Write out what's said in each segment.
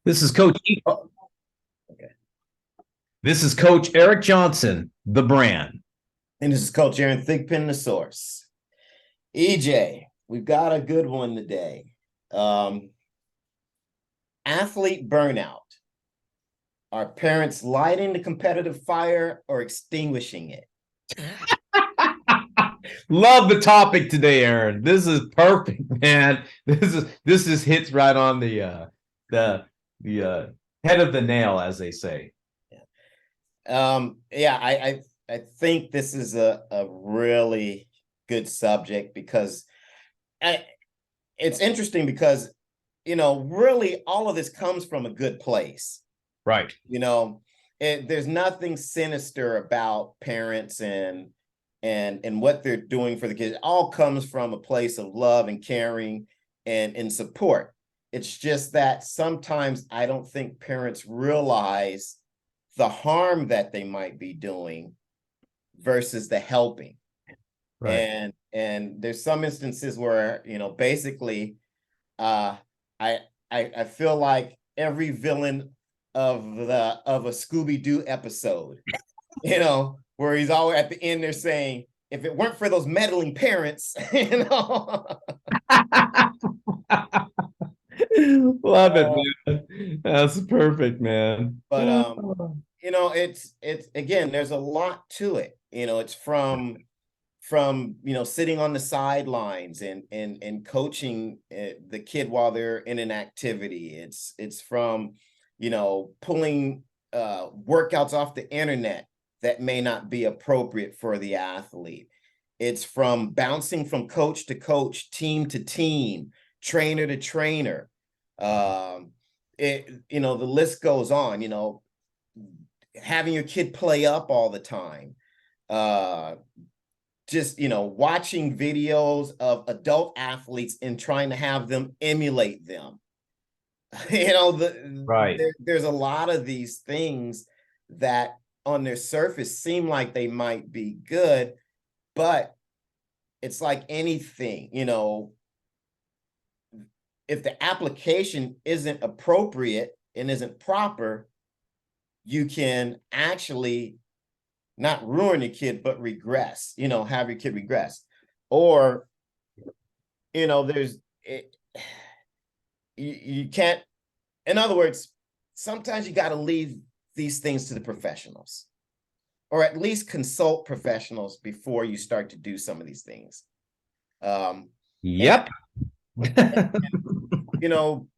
This is Coach. Oh, okay. This is Coach Eric Johnson, the brand. And this is Coach Aaron Thigpen, the source. EJ, we've got a good one today. Um, Athlete burnout. Are parents lighting the competitive fire or extinguishing it? Love the topic today, Aaron. This is perfect, man. This is hits right on the head of the nail, as they say. I think this is a really good subject because it's interesting because really all of this comes from a good place. Right. There's nothing sinister about parents and what they're doing for the kids. It all comes from a place of love and caring and support. It's just that sometimes I don't think parents realize the harm that they might be doing versus the helping. Right. And there's some instances where basically uh I I feel like every villain of a Scooby-Doo episode, where he's always at the end there saying, if it weren't for those meddling parents, Love it, man. That's perfect, man. but it's again, there's a lot to it. It's from sitting on the sidelines and coaching the kid while they're in an activity. It's from pulling workouts off the internet that may not be appropriate for the athlete. It's from bouncing from coach to coach, team to team, trainer to trainer. The list goes on. Having your kid play up all the time. Just watching videos of adult athletes and trying to have them emulate them. Right. There's a lot of these things that on their surface seem like they might be good, but it's like anything, if the application isn't appropriate and isn't proper, you can actually not ruin your kid, but regress, have your kid regress. Or, there's you can't, in other words, sometimes you got to leave these things to the professionals, or at least consult professionals before you start to do some of these things. Yep. And,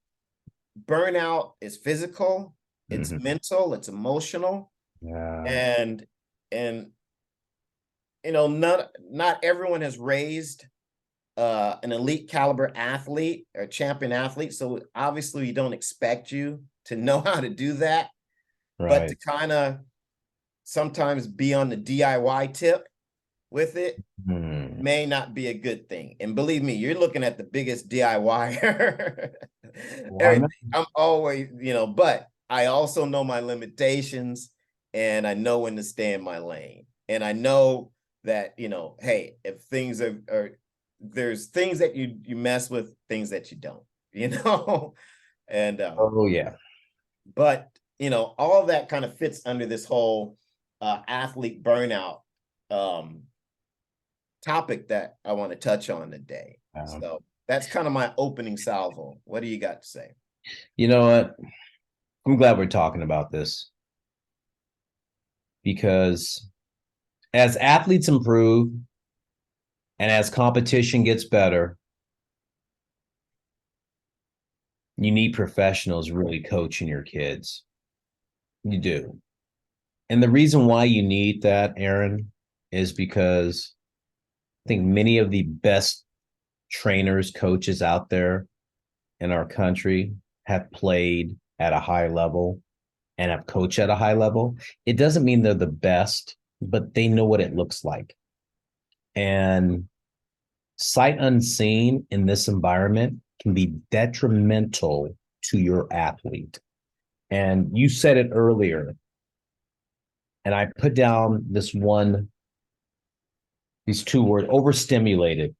burnout is physical, it's mental, it's emotional, Yeah. and not everyone has raised an elite caliber athlete or champion athlete, so obviously we don't expect you to know how to do that. Right. But to kind of sometimes be on the DIY tip with it may not be a good thing. And believe me, you're looking at the biggest DIYer. I'm always, but I also know my limitations and I know when to stay in my lane. And I know that, hey, if things are there's things that you mess with, things that you don't, and Oh yeah. but all of that kind of fits under this whole athlete burnout topic that I want to touch on today. So that's kind of my opening salvo. What do you got to say? You know what? I'm glad we're talking about this because as athletes improve and as competition gets better, you need professionals really coaching your kids. You do. And the reason why you need that, Aaron, is because I think many of the best trainers, coaches out there in our country have played at a high level and have coached at a high level. It doesn't mean they're the best, but they know what it looks like. And sight unseen in this environment can be detrimental to your athlete. And you said it earlier, and I put down these two words, overstimulated.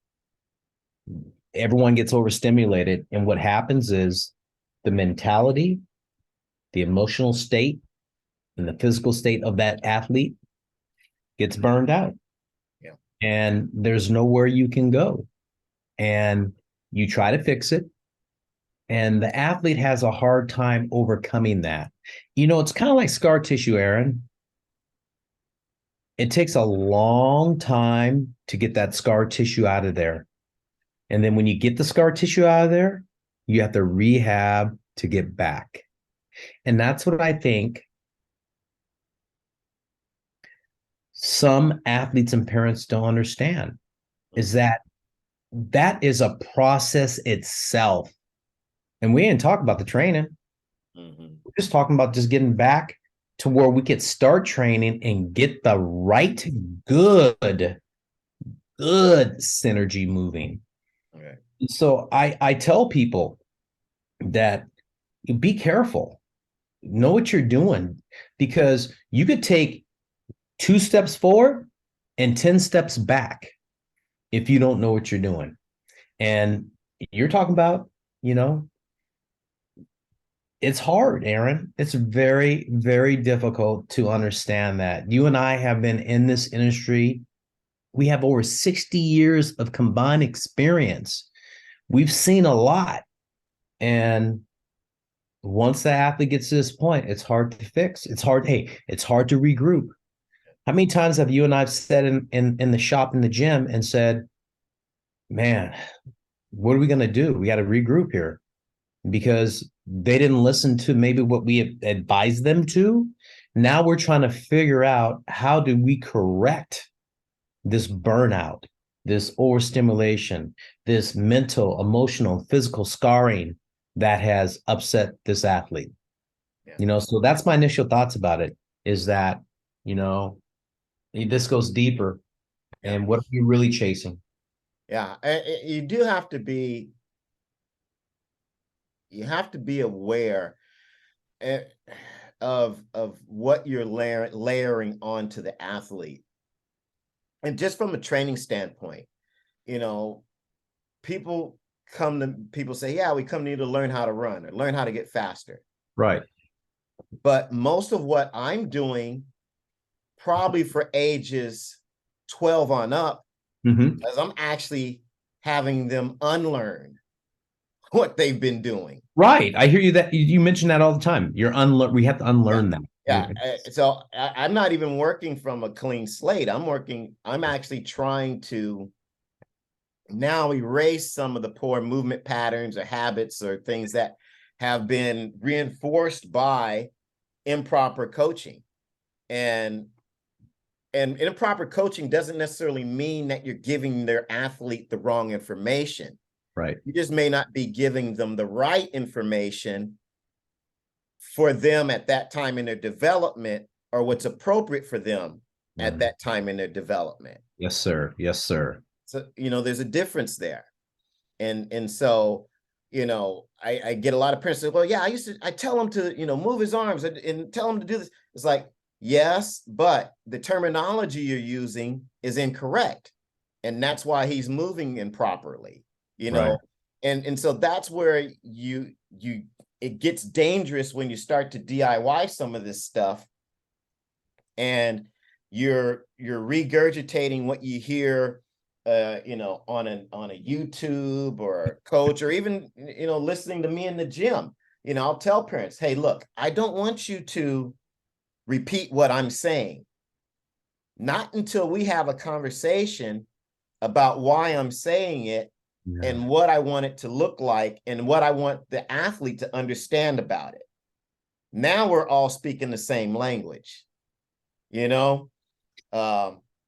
Everyone gets overstimulated. And what happens is the mentality the emotional state and the physical state of that athlete gets burned out. Yeah. And there's nowhere you can go. And you try to fix it. And the athlete has a hard time overcoming that. It's kind of like scar tissue, Aaron. It takes a long time to get that scar tissue out of there. And then when you get the scar tissue out of there, you have to rehab to get back. And that's what I think some athletes and parents don't understand, is that is a process itself. And we didn't talk about the training. We're just talking about just getting back to where we could start training and get the right, good synergy moving. Okay. So I tell people that be careful, know what you're doing, because you could take 2 steps forward and 10 steps back if you don't know what you're doing. And you're talking about, it's hard, Aaron. It's very, very difficult to understand that. You and I have been in this industry. We have over 60 years of combined experience. We've seen a lot. And once the athlete gets to this point, it's hard to fix. It's hard. Hey, it's hard to regroup. How many times have you and I've said in the shop, in the gym, and said, man, what are we going to do? We got to regroup here, because they didn't listen to maybe what we advised them to. Now we're trying to figure out, how do we correct this burnout, this overstimulation, this mental, emotional, physical scarring that has upset this athlete. Yeah. So that's my initial thoughts about it, is that, this goes deeper. Yeah. And what are you really chasing? Yeah, you do have to be, aware of what you're layering onto the athlete. And just from a training standpoint, people say, yeah, we come to you to learn how to run or learn how to get faster. Right. But most of what I'm doing, probably for ages 12 on up, because I'm actually having them unlearn what they've been doing. Right. I hear you, that you mention that all the time. We have to unlearn that. Yeah. So I'm not even working from a clean slate. I'm actually trying to now erase some of the poor movement patterns or habits or things that have been reinforced by improper coaching. And improper coaching doesn't necessarily mean that you're giving their athlete the wrong information. Right. You just may not be giving them the right information for them at that time in their development, or what's appropriate for them at that time in their development. Yes, sir. Yes, sir. So, there's a difference there. And so, I get a lot of parents say, well, yeah, I tell him to, move his arms and tell him to do this. It's like, yes, but the terminology you're using is incorrect. And that's why he's moving improperly, Right. And so that's where it gets dangerous when you start to DIY some of this stuff, and you're regurgitating what you hear, on a YouTube or a coach, or even, listening to me in the gym. I'll tell parents, hey, look, I don't want you to repeat what I'm saying. Not until we have a conversation about why I'm saying it, and what I want it to look like, and what I want the athlete to understand about it. Now we're all speaking the same language,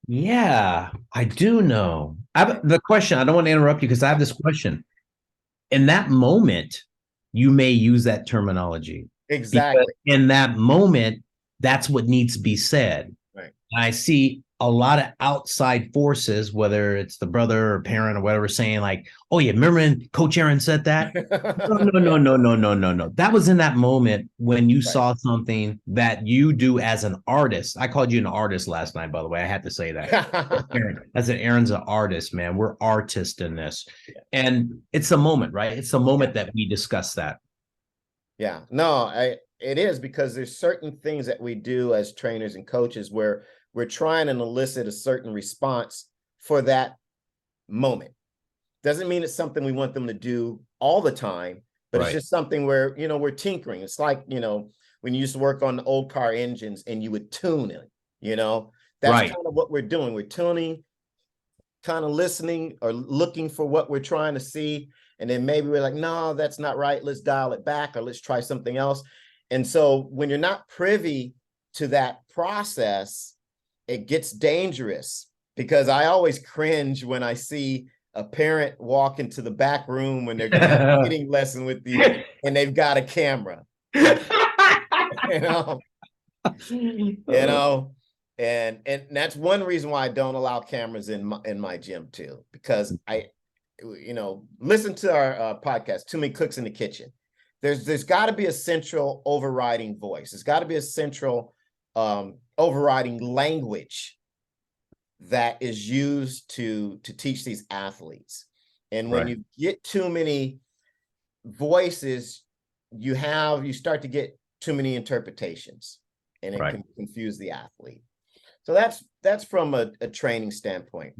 Yeah, I do know. The question, I don't want to interrupt you, because I have this question. In that moment, you may use that terminology. Exactly. In that moment, that's what needs to be said. Right. And I see a lot of outside forces, whether it's the brother or parent or whatever, saying like, oh yeah, remember when Coach Aaron said that? No. That was in that moment when you saw something that you do as an artist. I called you an artist last night, by the way. I had to say that. Aaron's an artist, man. We're artists in this. Yeah. And it's a moment, right? It's a moment that we discuss that. Yeah, no, it is, because there's certain things that we do as trainers and coaches where we're trying to elicit a certain response for that moment. Doesn't mean it's something we want them to do all the time, but it's just something where, we're tinkering. It's like, when you used to work on the old car engines and you would tune it, that's kind of what we're doing. We're tuning, kind of listening or looking for what we're trying to see. And then maybe we're like, no, that's not right. Let's dial it back, or let's try something else. And so when you're not privy to that process, it gets dangerous, because I always cringe when I see a parent walk into the back room when they're going to have a hitting lesson with you and they've got a camera. you know, you know, and that's one reason why I don't allow cameras in my gym too, because listen to our podcast, Too Many Cooks in the Kitchen. There's got to be a central overriding voice. There's got to be a central overriding language that is used to teach these athletes. And when you get too many voices, you start to get too many interpretations, and it can confuse the athlete. So that's from a training standpoint.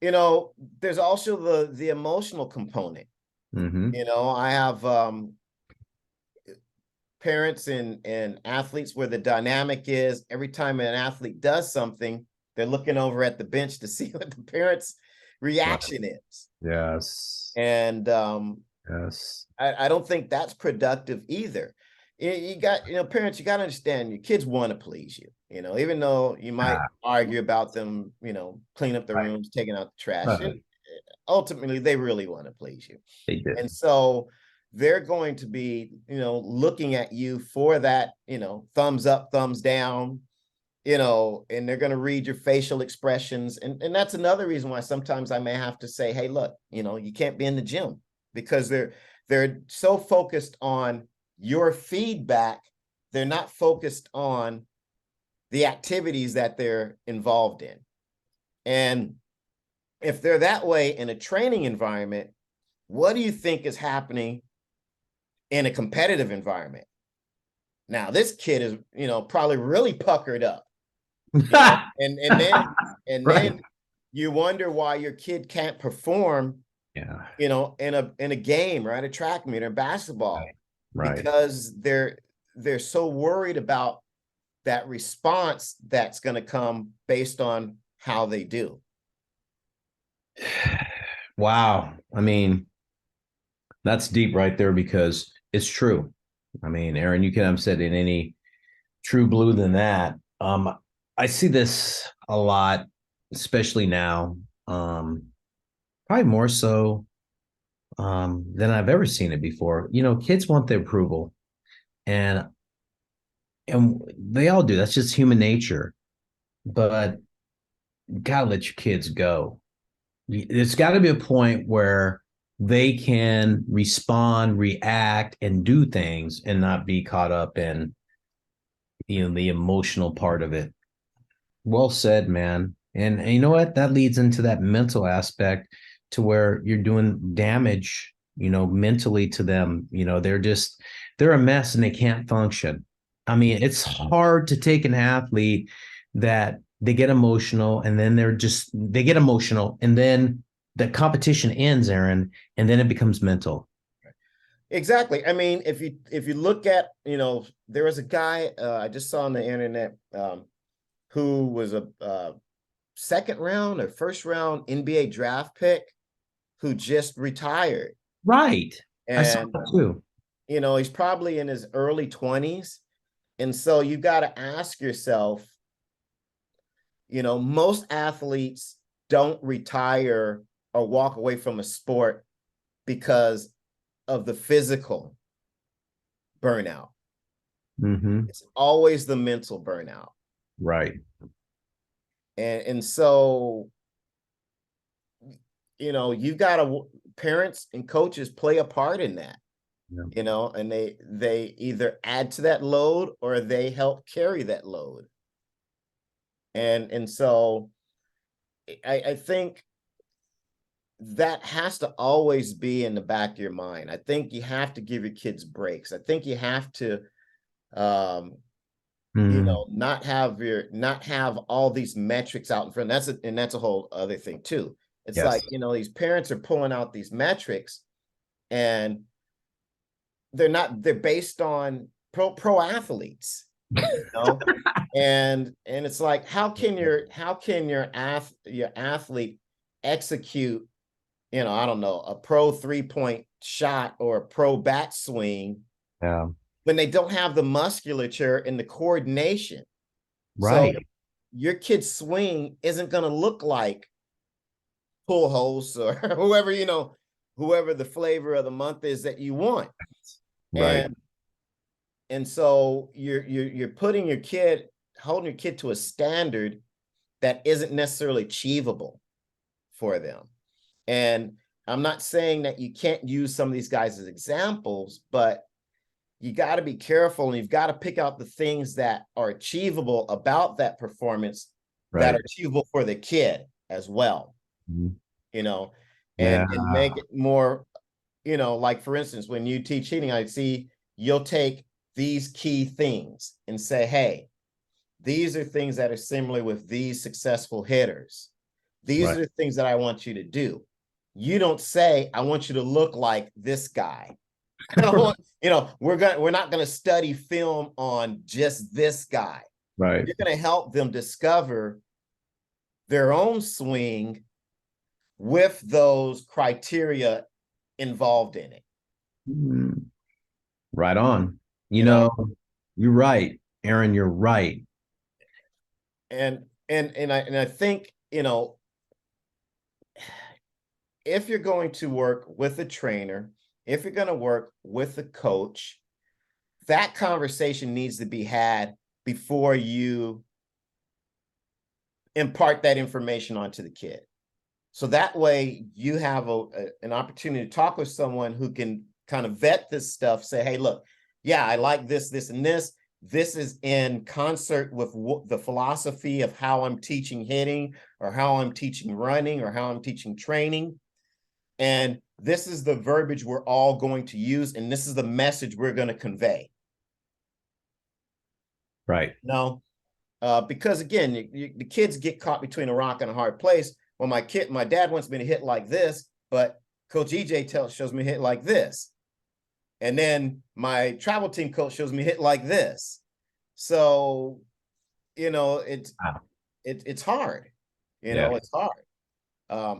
There's also the emotional component. I have parents and athletes where the dynamic is, every time an athlete does something, they're looking over at the bench to see what the parents' reaction is. Yes. And yes, I don't think that's productive either. You got, parents, you got to understand, your kids want to please you, even though you might argue about them, clean up the rooms, taking out the trash. And ultimately, they really want to please you. They do. And so they're going to be, looking at you for that, thumbs up, thumbs down, and they're going to read your facial expressions. And that's another reason why sometimes I may have to say, hey, look, you can't be in the gym, because they're so focused on your feedback. They're not focused on the activities that they're involved in. And if they're that way in a training environment, what do you think is happening in a competitive environment? Now, this kid is, probably really puckered up. And then you wonder why your kid can't perform, in a game, right? A track meet or basketball, because they're so worried about that response that's going to come based on how they do. Wow. I mean, that's deep right there, because it's true. I mean, Aaron, you can have said in any true blue than that. I see this a lot, especially now, probably more so than I've ever seen it before. Kids want the approval, and they all do. That's just human nature. But gotta let your kids go. There's got to be a point where they can respond, react, and do things, and not be caught up in the emotional part of it. Well said, man. And you know what? That leads into that mental aspect, to where you're doing damage, mentally to them. They're a mess and they can't function. I mean, it's hard to take an athlete that they get emotional, and then they get emotional, and then the competition ends, Aaron, and then it becomes mental. Exactly. I mean, if you look at, there was a guy I just saw on the internet who was a second round or first round NBA draft pick who just retired. Right. And, I saw that too. He's probably in his early 20s. And so you got to ask yourself, most athletes don't retire or walk away from a sport because of the physical burnout. It's always the mental burnout. Right. And so, you've got to, parents and coaches play a part in that, and they either add to that load or they help carry that load. And so I think that has to always be in the back of your mind. I think you have to give your kids breaks. I think you have to, not have all these metrics out in front. That's a whole other thing too. It's Yes. like, these parents are pulling out these metrics, and they're based on pro athletes, and it's like, how can your athlete execute, I don't know, a pro 3-point shot or a pro bat swing, when they don't have the musculature and the coordination. Right. So your kid's swing isn't going to look like Pujols or whoever the flavor of the month is that you want. Right. And so you're holding your kid to a standard that isn't necessarily achievable for them. And I'm not saying that you can't use some of these guys as examples, but you got to be careful, and you've got to pick out the things that are achievable about that performance, that are achievable for the kid as well. And make it more, like, for instance, when you teach hitting, I see you'll take these key things and say, hey, these are things that are similar with these successful hitters. These are the things that I want you to do. You don't say, I want you to look like this guy. We're not going to study film on just this guy. Right. You're going to help them discover their own swing with those criteria involved in it. Right on. You're right, Aaron, you're right. And I think, if you're going to work with a trainer, if you're going to work with a coach, that conversation needs to be had before you impart that information onto the kid. So that way you have an opportunity to talk with someone who can kind of vet this stuff, say, hey, look, yeah, I like this, this, and this. This is in concert with the philosophy of how I'm teaching hitting, or how I'm teaching running, or how I'm teaching training. And this is the verbiage we're all going to use, and this is the message we're going to convey. Right. No, because again, the kids get caught between a rock and a hard place. Well, my dad wants me to hit like this, but Coach EJ shows me hit like this. And then my travel team coach shows me hit like this. So, it's hard. It's hard.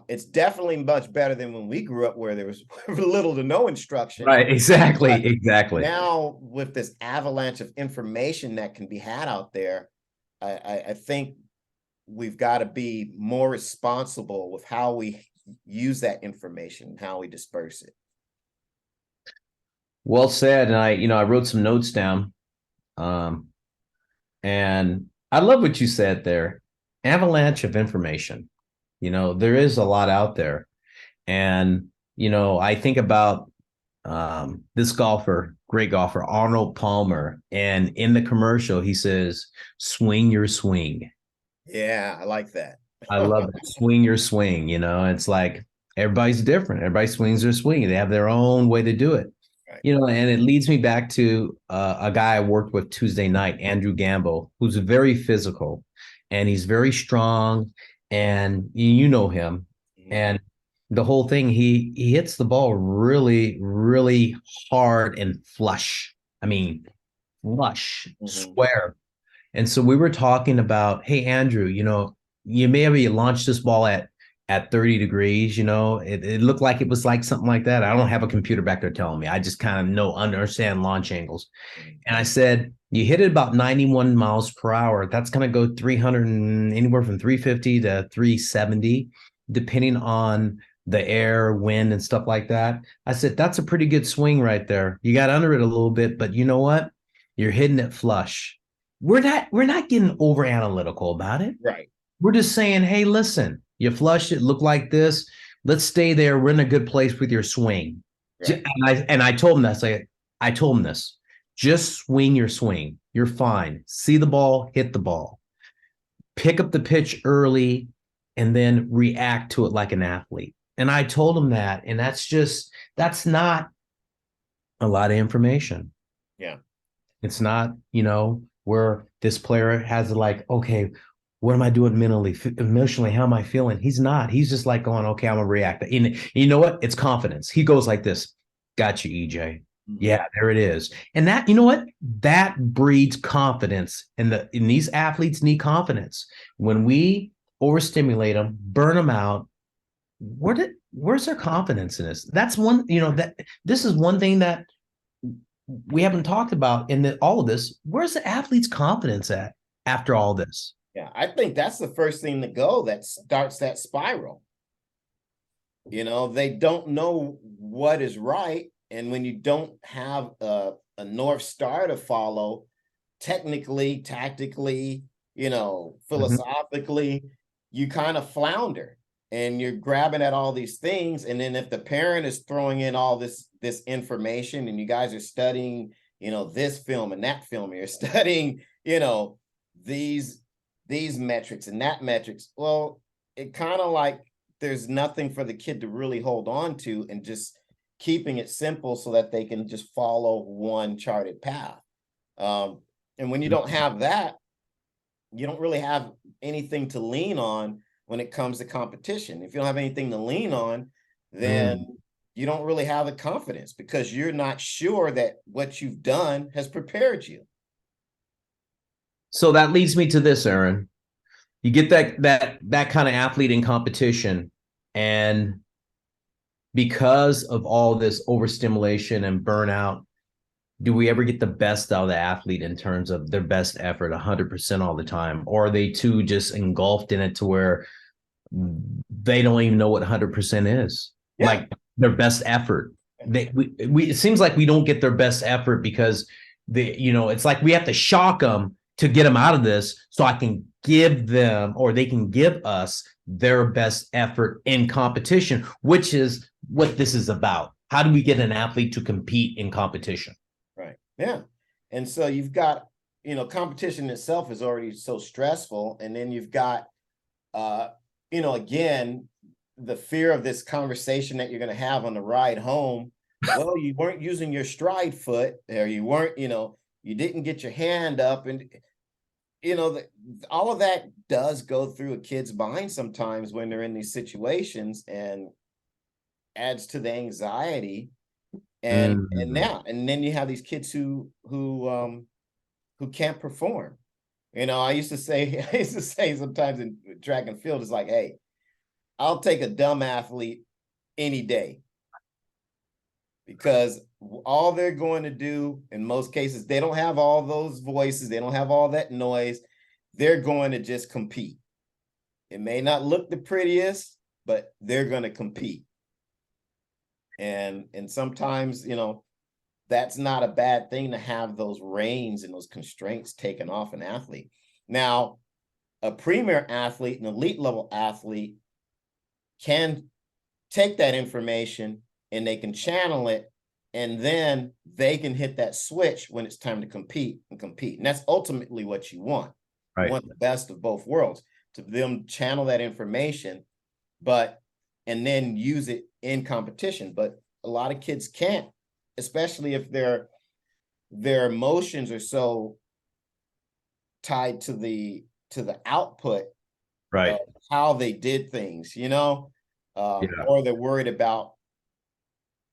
It's definitely much better than when we grew up, where there was little to no instruction. Right. Exactly. Now, with this avalanche of information that can be had out there, I think we've got to be more responsible with how we use that information, how we disperse it. Well said. And I wrote some notes down. And I love what you said there. Avalanche of information. There is a lot out there. And, I think about this great golfer, Arnold Palmer. And in the commercial, he says, swing your swing. Yeah, I like that. I love it. Swing your swing. It's like everybody's different. Everybody swings their swing. They have their own way to do it. Right. And it leads me back to a guy I worked with Tuesday night, Andrew Gamble, who's very physical, and he's very strong, and you know him. Mm-hmm. And the whole thing, he hits the ball really, really hard and flush. I mean, flush, square. And so we were talking about, hey, Andrew, you maybe launched this ball at 30 degrees, it looked like it was like something like that. I don't have a computer back there telling me. I just kind of understand launch angles. And I said, you hit it about 91 miles per hour. That's going to go 300 and anywhere from 350 to 370, depending on the air, wind, and stuff like that. I said, that's a pretty good swing right there. You got under it a little bit, but you know what? You're hitting it flush. We're not getting over analytical about it. Right. We're just saying, hey, listen, you flushed it, look like this. Let's stay there. We're in a good place with your swing. Right. And I told him that. I told him this. Just swing your swing. You're fine. See the ball, hit the ball. Pick up the pitch early, and then react to it like an athlete. And I told him that, and that's not a lot of information. Yeah. It's not, where this player has like, okay, what am I doing mentally, emotionally? How am I feeling? He's not. He's just like going, okay, I'm gonna react. And you know what? It's confidence. He goes like this. Got you, EJ. Yeah, there it is. And that, you know what? That breeds confidence. And these athletes need confidence. When we overstimulate them, burn them out, where's their confidence in this? That's one, that this is one thing that we haven't talked about in all of this. Where's the athlete's confidence at after all this? Yeah, I think that's the first thing to go that starts that spiral. They don't know what is right. And when you don't have a North Star to follow, technically, tactically, philosophically, you kind of flounder and you're grabbing at all these things. And then if the parent is throwing in all this information and you guys are studying, this film and that film, you're studying, these metrics and that metrics. Well, it kind of like there's nothing for the kid to really hold on to, and just keeping it simple so that they can just follow one charted path. And when you don't have that, you don't really have anything to lean on when it comes to competition. If you don't have anything to lean on, then you don't really have the confidence, because you're not sure that what you've done has prepared you. So that leads me to this, Aaron. You get that kind of athlete in competition, and because of all this overstimulation and burnout, do we ever get the best out of the athlete in terms of their best effort 100% all the time? Or are they too just engulfed in it to where they don't even know what 100% is? Yeah. Like their best effort. It seems like we don't get their best effort because it's like we have to shock them to get them out of this, so I can give them, or they can give us, their best effort in competition, which is what this is about. How do we get an athlete to compete in competition? Right. Yeah. And so you've got, competition itself is already so stressful. And then you've got, again, the fear of this conversation that you're going to have on the ride home. Well, you weren't using your stride foot, or you weren't, you didn't get your hand up. And, all of that does go through a kid's mind sometimes when they're in these situations, and adds to the anxiety. And then you have these kids who can't perform. I used to say sometimes in track and field, it's like, hey, I'll take a dumb athlete any day, because all they're going to do in most cases, they don't have all those voices, they don't have all that noise. They're going to just compete. It may not look the prettiest, but they're going to compete. And sometimes, that's not a bad thing, to have those reins and those constraints taken off an athlete. Now, a premier athlete, an elite level athlete, can take that information and they can channel it, and then they can hit that switch when it's time to compete. And that's ultimately what you want. Right. You want the best of both worlds, to them channel that information, and then use it in competition. But a lot of kids can't, especially if their emotions are so tied to the output, right, of how they did things, or they're worried about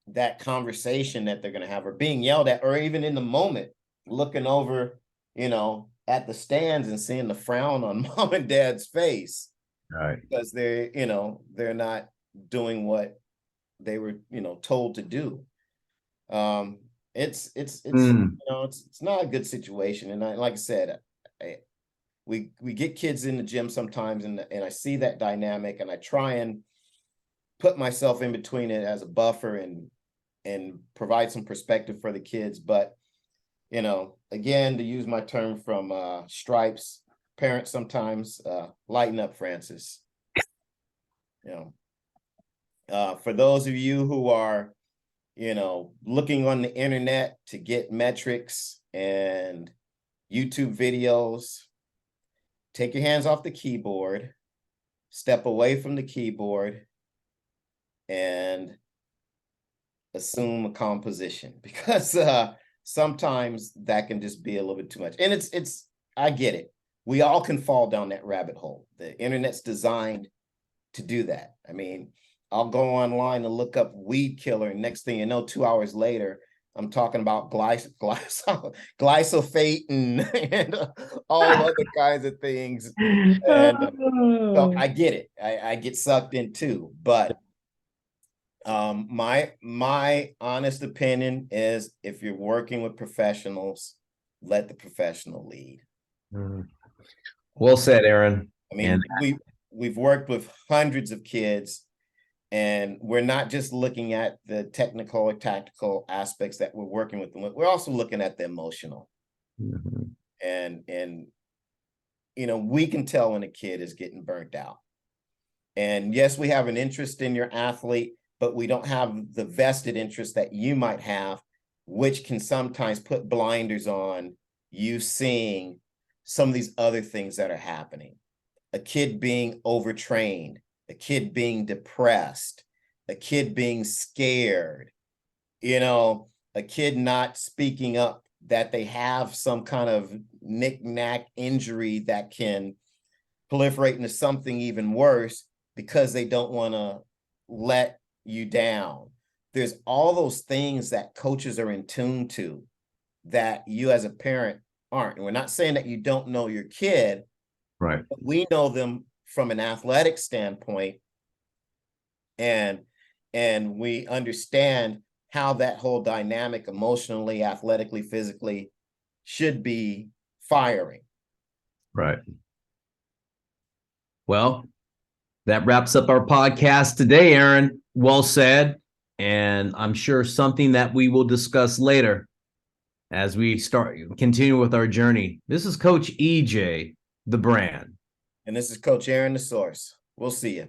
that conversation that they're going to have, or being yelled at, or even in the moment looking over, at the stands and seeing the frown on mom and dad's face, right, because they're not doing what they were, told to do. It's not a good situation. And like I said, we get kids in the gym sometimes, and I see that dynamic, and I try and put myself in between it as a buffer and provide some perspective for the kids. But, again, to use my term from Stripes, parents sometimes lighten up, Francis. For those of you who are, looking on the internet to get metrics and YouTube videos, take your hands off the keyboard, step away from the keyboard, and assume a calm position, because sometimes that can just be a little bit too much. And it's I get it. We all can fall down that rabbit hole. The internet's designed to do that. I mean, I'll go online and look up weed killer, and next thing you know, 2 hours later, I'm talking about glyphosate and all other kinds of things. And so I get it. I get sucked in too. But my honest opinion is, if you're working with professionals, let the professional lead. Well said, Aaron. I mean, we've worked with hundreds of kids, and we're not just looking at the technical or tactical aspects that we're working with them with. We're also looking at the emotional. And you know, we can tell when a kid is getting burnt out. And yes, we have an interest in your athlete, but we don't have the vested interest that you might have, which can sometimes put blinders on you seeing some of these other things that are happening. A kid being overtrained, a kid being depressed, a kid being scared, you know, a kid not speaking up that they have some kind of knick-knack injury that can proliferate into something even worse because they don't want to let you down. There's all those things that coaches are in tune to that you as a parent aren't. And we're not saying that you don't know your kid, right? But we know them from an athletic standpoint, and we understand how that whole dynamic emotionally, athletically, physically should be firing. Right. Well, that wraps up our podcast today, Aaron. Well said. And I'm sure something that we will discuss later as we continue with our journey. This is Coach EJ, the brand. And this is Coach Aaron, the source. We'll see you.